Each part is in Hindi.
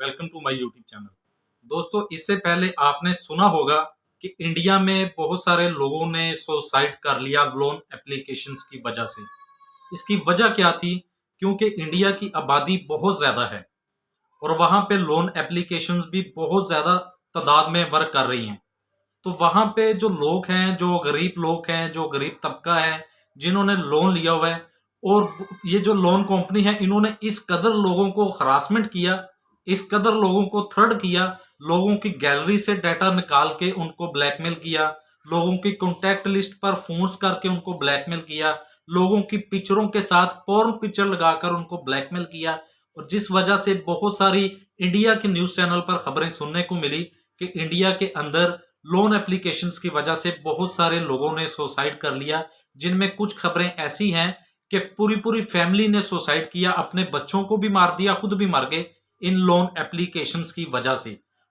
Welcome to my YouTube channel. दोस्तों, इससे पहले आपने सुना होगा कि इंडिया में बहुत सारे लोगों ने सुसाइड कर लिया लोन एप्लीकेशंस की वजह से। इसकी वजह क्या थी? क्योंकि इंडिया की आबादी बहुत ज़्यादा है और वहाँ पे लोन एप्लीकेशंस भी बहुत ज़्यादा तादाद में वर्क कर रही हैं। तो वहाँ पे जो लोग हैं, जो गरीब लोग हैं, जो गरीब तबका है, जिन्होंने लोन लिया हुआ है, और ये जो लोन कंपनी है, इन्होंने इस कदर लोगों को हरासमेंट किया, इस कदर लोगों को थ्रेट किया, लोगों की गैलरी से डाटा निकाल के उनको ब्लैकमेल किया, लोगों की कॉन्टैक्ट लिस्ट पर फोन्स करके उनको ब्लैकमेल किया, लोगों की पिक्चरों के साथ पोर्न पिक्चर लगाकर उनको ब्लैकमेल किया। और जिस वजह से बहुत सारी इंडिया के न्यूज चैनल पर खबरें सुनने को मिली कि इंडिया के अंदर लोन एप्लीकेशंस की वजह से बहुत सारे लोगों ने सुसाइड कर लिया, जिनमें कुछ खबरें ऐसी हैं कि पूरी पूरी फैमिली ने सुसाइड किया, अपने बच्चों को भी मार दिया, खुद भी मर गए इन लोन एप्लीकेशंस की वजह से।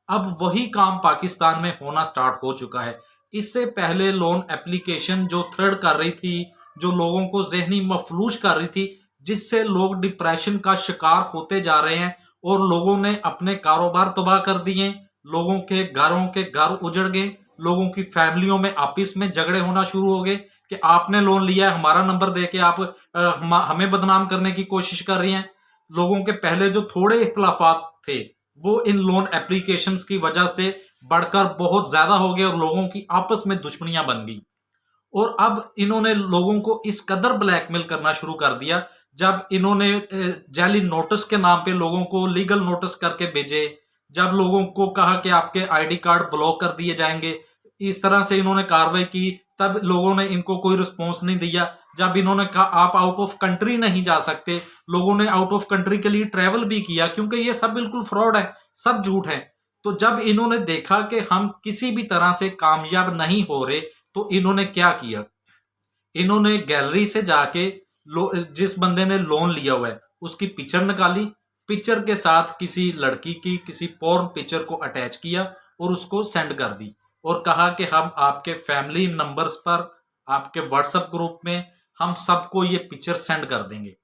अब वही काम पाकिस्तान में होना स्टार्ट हो चुका है। इससे पहले लोन एप्लीकेशन जो थ्रेड कर रही थी, जो लोगों को जहनी मफलूज कर रही थी, जिससे लोग डिप्रेशन का शिकार होते जा रहे हैं और लोगों ने अपने कारोबार तबाह कर दिए, लोगों के घरों के घर उजड़ गए, लोगों की फैमिलियों में आपस में झगड़े होना शुरू हो गए कि आपने लोन लिया है, हमारा नंबर देके आप हमें बदनाम करने की कोशिश कर रही हैं। लोगों के पहले जो थोड़े इख्तलाफात थे, वो इन लोन एप्लीकेशंस की वजह से बढ़कर बहुत ज्यादा हो गए और लोगों की आपस में दुश्मनियां बन गई। और अब इन्होंने लोगों को इस कदर ब्लैकमेल करना शुरू कर दिया, जब इन्होंने जाली नोटिस के नाम पे लोगों को लीगल नोटिस करके भेजे, जब लोगों को कहा कि आपके आईडी कार्ड ब्लॉक कर दिए जाएंगे, इस तरह से इन्होंने कार्रवाई की, तब लोगों ने इनको कोई रिस्पॉन्स नहीं दिया। जब इन्होंने कहा आप आउट ऑफ कंट्री नहीं जा सकते, लोगों ने आउट ऑफ कंट्री के लिए ट्रेवल भी किया, क्योंकि ये सब बिल्कुल फ्रॉड है, सब झूठ है। तो जब इन्होंने देखा कि हम किसी भी तरह से कामयाब नहीं हो रहे, तो इन्होंने क्या किया? इन्होंने गैलरी से जाके जिस बंदे ने लोन लिया हुआ है उसकी पिक्चर निकाली, पिक्चर के साथ किसी लड़की की किसी पोर्न पिक्चर को अटैच किया और उसको सेंड कर दी और कहा कि हम आपके फैमिली नंबर्स पर, आपके व्हाट्सएप ग्रुप में हम सबको ये पिक्चर सेंड कर देंगे,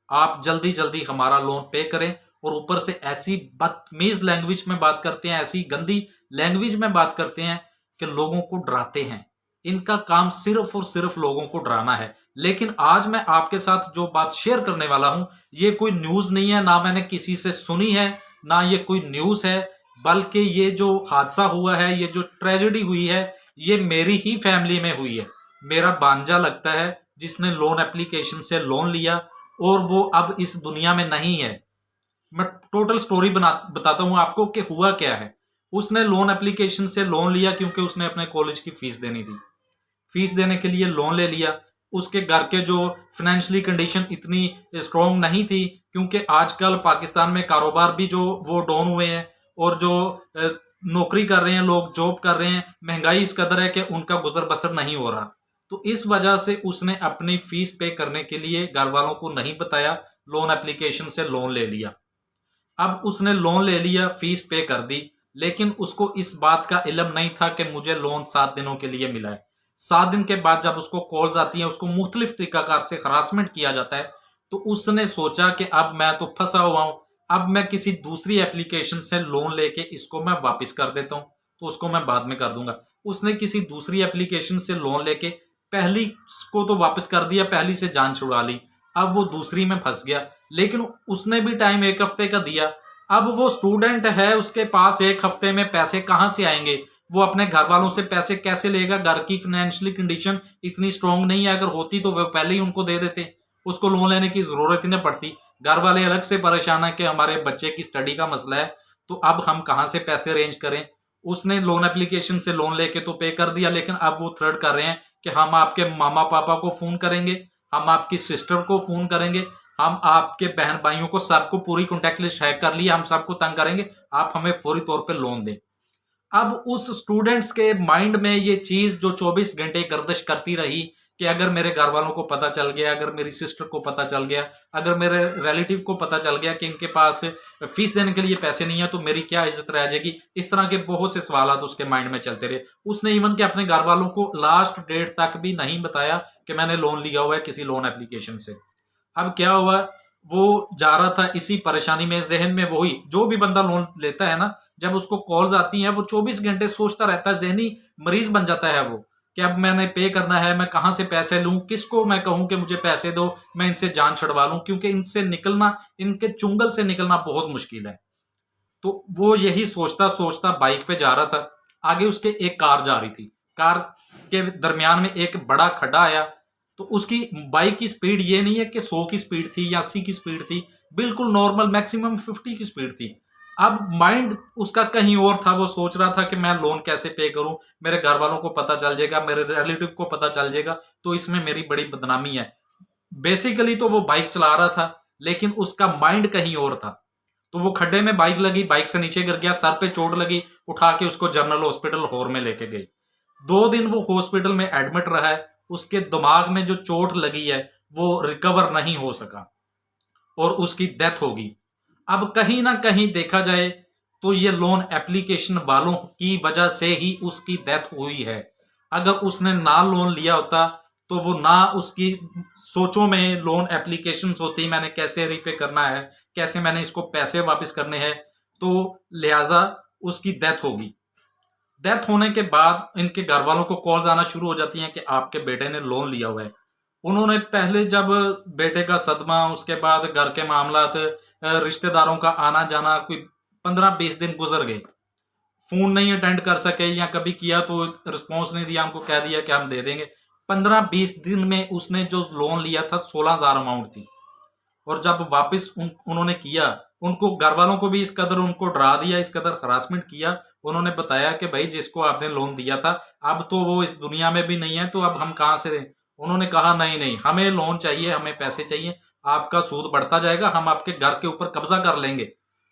आप जल्दी जल्दी हमारा लोन पे करें। और ऊपर से ऐसी बदतमीज लैंग्वेज में बात करते हैं, ऐसी गंदी लैंग्वेज में बात करते हैं कि लोगों को डराते हैं। इनका काम सिर्फ और सिर्फ लोगों को डराना है। लेकिन आज मैं आपके साथ जो बात शेयर करने वाला हूं, ये कोई न्यूज नहीं है, ना मैंने किसी से सुनी है, ना ये कोई न्यूज है, बल्कि ये जो हादसा हुआ है, ये जो ट्रेजेडी हुई है, ये मेरी ही फैमिली में हुई है। मेरा भांजा लगता है जिसने लोन एप्लीकेशन से लोन लिया और वो अब इस दुनिया में नहीं है। मैं टोटल स्टोरी बताता हूं आपको कि हुआ क्या है। उसने लोन एप्लीकेशन से लोन लिया क्योंकि उसने अपने कॉलेज की फीस देनी थी। फीस देने के लिए लोन ले लिया। उसके घर के जो फाइनेंशियली कंडीशन इतनी स्ट्रॉन्ग नहीं थी, क्योंकि आजकल पाकिस्तान में कारोबार भी जो वो डाउन हुए हैं और जो नौकरी कर रहे हैं लोग, जॉब कर रहे हैं, महंगाई इस कदर है कि उनका गुजर बसर नहीं हो रहा। तो इस वजह से उसने अपनी फीस पे करने के लिए घर वालों को नहीं बताया, लोन एप्लीकेशन से लोन ले लिया। अब उसने लोन ले लिया, फीस पे कर दी, लेकिन उसको इस बात का इल्म नहीं था कि मुझे लोन 7 दिनों के लिए मिला है। 7 दिन के बाद जब उसको कॉल्स आती हैं, उसको मुख्तलिफ तरीकाकार से हरासमेंट किया जाता है, तो उसने सोचा कि अब मैं तो फंसा हुआ हूं, अब मैं किसी दूसरी एप्लीकेशन से लोन लेके इसको मैं वापस कर देता हूं, तो उसको मैं बाद में कर दूंगा। उसने किसी दूसरी एप्लीकेशन से लोन लेके पहली को तो वापस कर दिया, पहली से जान छुड़ा ली। अब वो दूसरी में फंस गया, लेकिन उसने भी टाइम 1 हफ्ते का दिया। अब वो स्टूडेंट है, उसके पास 1 हफ्ते में पैसे कहां से आएंगे? वो अपने घर वालों से पैसे कैसे लेगा? घर की फाइनेंशियली कंडीशन इतनी स्ट्रांग नहीं है, अगर होती तो वो पहले ही उनको दे देते, उसको लोन लेने की जरूरत ही नहीं पड़ती। घर वाले अलग से परेशान है कि हमारे बच्चे की स्टडी का मसला है, तो अब हम कहां से पैसे अरेंज करें। उसने लोन एप्लीकेशन से लोन लेके तो पे कर दिया, लेकिन अब वो थ्रेड कर रहे हैं कि हम आपके मामा पापा को फोन करेंगे, हम आपकी सिस्टर को फोन करेंगे, हम आपके बहन भाइयों को सबको पूरी कॉन्टेक्ट लिस्ट हैक कर ली, हम सबको तंग करेंगे, आप हमें फौरी तौर पे लोन दें। अब उस स्टूडेंट्स के माइंड में ये चीज जो 24 घंटे गर्दिश करती रही कि अगर मेरे घर वालों को पता चल गया, अगर मेरी सिस्टर को पता चल गया, अगर मेरे रिलेटिव को पता चल गया कि इनके पास फीस देने के लिए पैसे नहीं है, तो मेरी क्या इज्जत रह जाएगी। इस तरह के बहुत से सवाल उसके माइंड में चलते रहे। उसने इवन के अपने घर वालों को लास्ट डेट तक भी नहीं बताया कि मैंने लोन लिया हुआ है किसी लोन एप्लीकेशन से। अब क्या हुआ, वो जा रहा था इसी परेशानी में, जहन में वही, जो भी बंदा लोन लेता है ना, जब उसको कॉल्स आती हैं वो 24 घंटे सोचता रहता है, जहनी मरीज बन जाता है वो, कि अब मैंने पे करना है, मैं कहाँ से पैसे लूं, किसको मैं कहूं कि मुझे पैसे दो, मैं इनसे जान छुड़वा लूं, क्योंकि इनसे निकलना, इनके चुंगल से निकलना बहुत मुश्किल है। तो वो यही सोचता सोचता बाइक पे जा रहा था। आगे उसके एक कार जा रही थी, कार के दरमियान में एक बड़ा खड्डा आया। तो उसकी बाइक की स्पीड ये नहीं है कि 100 की स्पीड थी या 80 की स्पीड थी, बिल्कुल नॉर्मल मैक्सिमम 50 की स्पीड थी। अब माइंड उसका कहीं और था, वो सोच रहा था कि मैं लोन कैसे पे करूं, मेरे घर वालों को पता चल जाएगा, मेरे रिलेटिव को पता चल जाएगा, तो इसमें मेरी बड़ी बदनामी है। बेसिकली तो वो बाइक चला रहा था, लेकिन उसका माइंड कहीं और था। तो वो खड्डे में बाइक लगी, बाइक से नीचे गिर गया, सर पे चोट लगी, उठा के उसको जनरल हॉस्पिटल होर में लेके गए। 2 दिन वो हॉस्पिटल में एडमिट रहा है। उसके दिमाग में जो चोट लगी है वो रिकवर नहीं हो सका और उसकी डेथ होगी। अब कहीं ना कहीं देखा जाए तो ये लोन एप्लीकेशन वालों की वजह से ही उसकी डेथ हुई है। अगर उसने ना लोन लिया होता तो वो ना उसकी सोचों में लोन एप्लीकेशंस होती, मैंने कैसे रीपे करना है, कैसे मैंने इसको पैसे वापस करने हैं, तो लिहाजा उसकी डेथ होगी। डेथ होने के बाद इनके घर वालों को कॉल्स आना शुरू हो जाती हैं कि आपके बेटे ने लोन लिया हुआ है। उन्होंने पहले जब बेटे का सदमा, उसके बाद घर के मामलात, रिश्तेदारों का आना जाना, कोई 15-20 दिन गुजर गए, फोन नहीं अटेंड कर सके, या कभी किया तो रिस्पॉन्स नहीं दिया, हमको कह दिया कि हम दे देंगे। 15-20 दिन में उसने जो लोन लिया था 16,000 अमाउंट थी। और जब वापस उन्होंने किया, उनको घर वालों को भी इस कदर उनको डरा दिया, इस कदर हरासमेंट किया। उन्होंने बताया कि भाई जिसको आपने लोन दिया था अब तो वो इस दुनिया में भी नहीं है, तो अब हम कहाँ से दें। उन्होंने कहा नहीं नहीं, हमें लोन चाहिए, हमें पैसे चाहिए, आपका सूद बढ़ता जाएगा, हम आपके घर के ऊपर कब्जा कर लेंगे।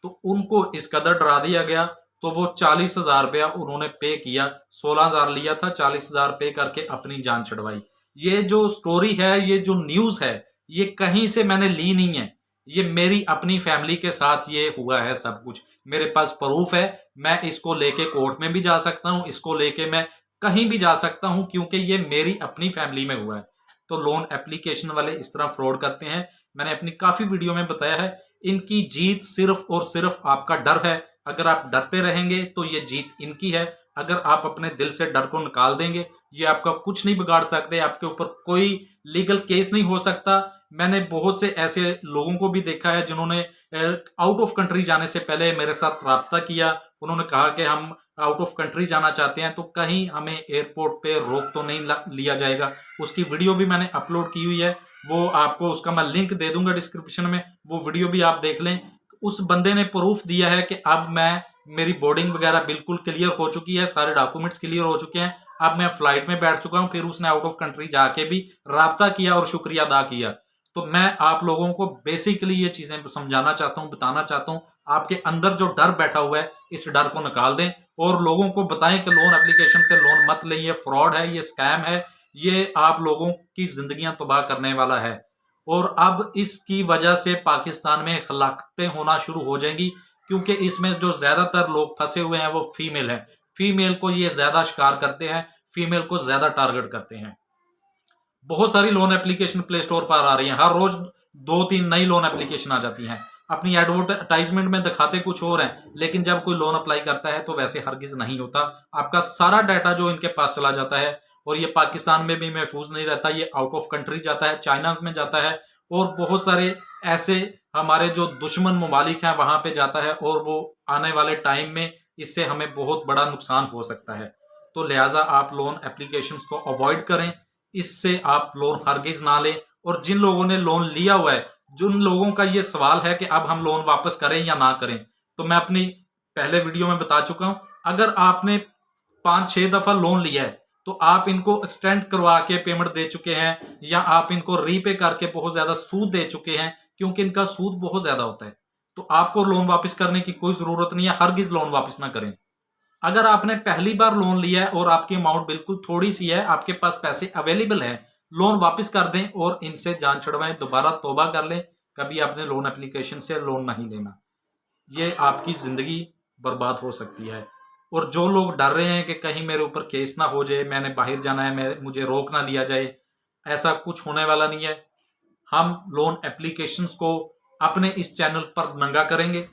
तो उनको इस कदर डरा दिया गया। तो वो 40,000 रुपया उन्होंने पे किया, 16,000 लिया था, 40,000 पे करके अपनी जान छुड़वाई। ये जो स्टोरी है, ये जो न्यूज है, ये कहीं से मैंने ली नहीं है, ये मेरी अपनी फैमिली के साथ ये हुआ है सब कुछ। मेरे पास प्रूफ है, मैं इसको लेके कोर्ट में भी जा सकता हूं, इसको लेके मैं कहीं भी जा सकता हूं, क्योंकि ये मेरी अपनी फैमिली में हुआ है। तो लोन एप्लीकेशन वाले इस तरह फ्रॉड करते हैं, मैंने अपनी काफी वीडियो में बताया है। इनकी जीत सिर्फ और सिर्फ आपका डर है। अगर आप डरते रहेंगे तो ये जीत इनकी है। अगर आप अपने दिल से डर को निकाल देंगे, ये आपका कुछ नहीं बिगाड़ सकते, आपके ऊपर कोई लीगल केस नहीं हो सकता। मैंने बहुत से ऐसे लोगों को भी देखा है जिन्होंने आउट ऑफ कंट्री जाने से पहले मेरे साथ राब्ता किया। उन्होंने कहा कि हम आउट ऑफ कंट्री जाना चाहते हैं, तो कहीं हमें एयरपोर्ट पे रोक तो नहीं लिया जाएगा। उसकी वीडियो भी मैंने अपलोड की हुई है, वो आपको उसका मैं लिंक दे दूंगा डिस्क्रिप्शन में, वो वीडियो भी आप देख लें। उस बंदे ने प्रूफ दिया है कि अब मैं, मेरी बोर्डिंग वगैरह बिल्कुल क्लियर हो चुकी है, सारे डॉक्यूमेंट्स क्लियर हो चुके हैं, अब मैं फ्लाइट में बैठ चुका हूं। फिर उसने आउट ऑफ कंट्री जाके भी राब्ता किया और शुक्रिया अदा किया। तो मैं आप लोगों को बेसिकली ये चीजें समझाना चाहता हूं, बताना चाहता हूं। आपके अंदर जो डर बैठा हुआ है, इस डर को निकाल दें और लोगों को बताएं कि लोन एप्लीकेशन से लोन मत लें, ये फ्रॉड है, ये स्कैम है, ये आप लोगों की जिंदगियां तबाह करने वाला है। और अब इसकी वजह से पाकिस्तान में हलाकतें होना शुरू हो जाएंगी, क्योंकि इसमें जो ज्यादातर लोग फंसे हुए हैं वो फीमेल हैं। फीमेल को ये ज्यादा शिकार करते हैं, फीमेल को ज्यादा टारगेट करते हैं। बहुत सारी लोन एप्लीकेशन प्ले स्टोर पर आ रही हैं, हर रोज 2-3 नई लोन एप्लीकेशन आ जाती हैं। अपनी एडवर्टाइजमेंट में दिखाते कुछ और हैं, लेकिन जब कोई लोन अप्लाई करता है तो वैसे हरगिज नहीं होता। आपका सारा डाटा जो इनके पास चला जाता है, और ये पाकिस्तान में भी महफूज नहीं रहता, ये आउट ऑफ कंट्री जाता है, चाइना में जाता है, और बहुत सारे ऐसे हमारे जो दुश्मन ममालिक हैं वहां पे जाता है, और वो आने वाले टाइम में इससे हमें बहुत बड़ा नुकसान हो सकता है। तो लिहाजा आप लोन एप्लीकेशन को अवॉइड करें, इससे आप लोन हरगिज ना लें। और जिन लोगों ने लोन लिया हुआ है, जिन लोगों का ये सवाल है कि अब हम लोन वापस करें या ना करें, तो मैं अपनी पहले वीडियो में बता चुका हूं। अगर आपने 5-6 दफा लोन लिया है तो आप इनको एक्सटेंड करवा के पेमेंट दे चुके हैं, या आप इनको रीपे करके बहुत ज्यादा सूद दे चुके हैं, क्योंकि इनका सूद बहुत ज्यादा होता है। तो आपको लोन वापस करने की कोई जरूरत नहीं है, हरगिज लोन वापस ना करें। अगर आपने पहली बार लोन लिया है और आपकी अमाउंट बिल्कुल थोड़ी सी है, आपके पास पैसे अवेलेबल है, लोन वापस कर दें और इनसे जान छुड़वाएं, दोबारा तौबा कर लें, कभी आपने लोन एप्लीकेशन से लोन नहीं लेना। ये आपकी जिंदगी बर्बाद हो सकती है। और जो लोग डर रहे हैं कि कहीं मेरे ऊपर केस ना हो जाए, मैंने बाहर जाना है, मुझे रोक ना लिया जाए, ऐसा कुछ होने वाला नहीं है। हम लोन एप्लीकेशंस को अपने इस चैनल पर नंगा करेंगे,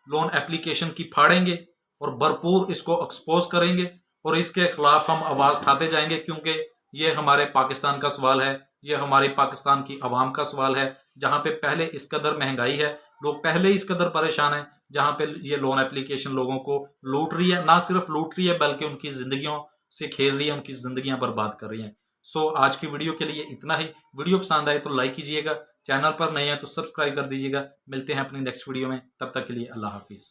लोन एप्लीकेशन की फाड़ेंगे और भरपूर इसको एक्सपोज करेंगे और इसके खिलाफ हम आवाज उठाते जाएंगे, क्योंकि ये हमारे पाकिस्तान का सवाल है, ये हमारे पाकिस्तान की आवाम का सवाल है, जहां पे पहले इस कदर महंगाई है, लोग पहले इस कदर परेशान है, जहां पे ये लोन एप्लीकेशन लोगों को लूट रही है, ना सिर्फ लूट रही है बल्कि उनकी जिंदगियों से खेल रही है, उनकी जिंदगियां बर्बाद कर रही हैं। सो आज की वीडियो के लिए इतना ही। वीडियो पसंद आए तो लाइक कीजिएगा, चैनल पर नए हैं तो सब्सक्राइब कर दीजिएगा। मिलते हैं अपनी नेक्स्ट वीडियो में, तब तक के लिए अल्लाह हाफिज।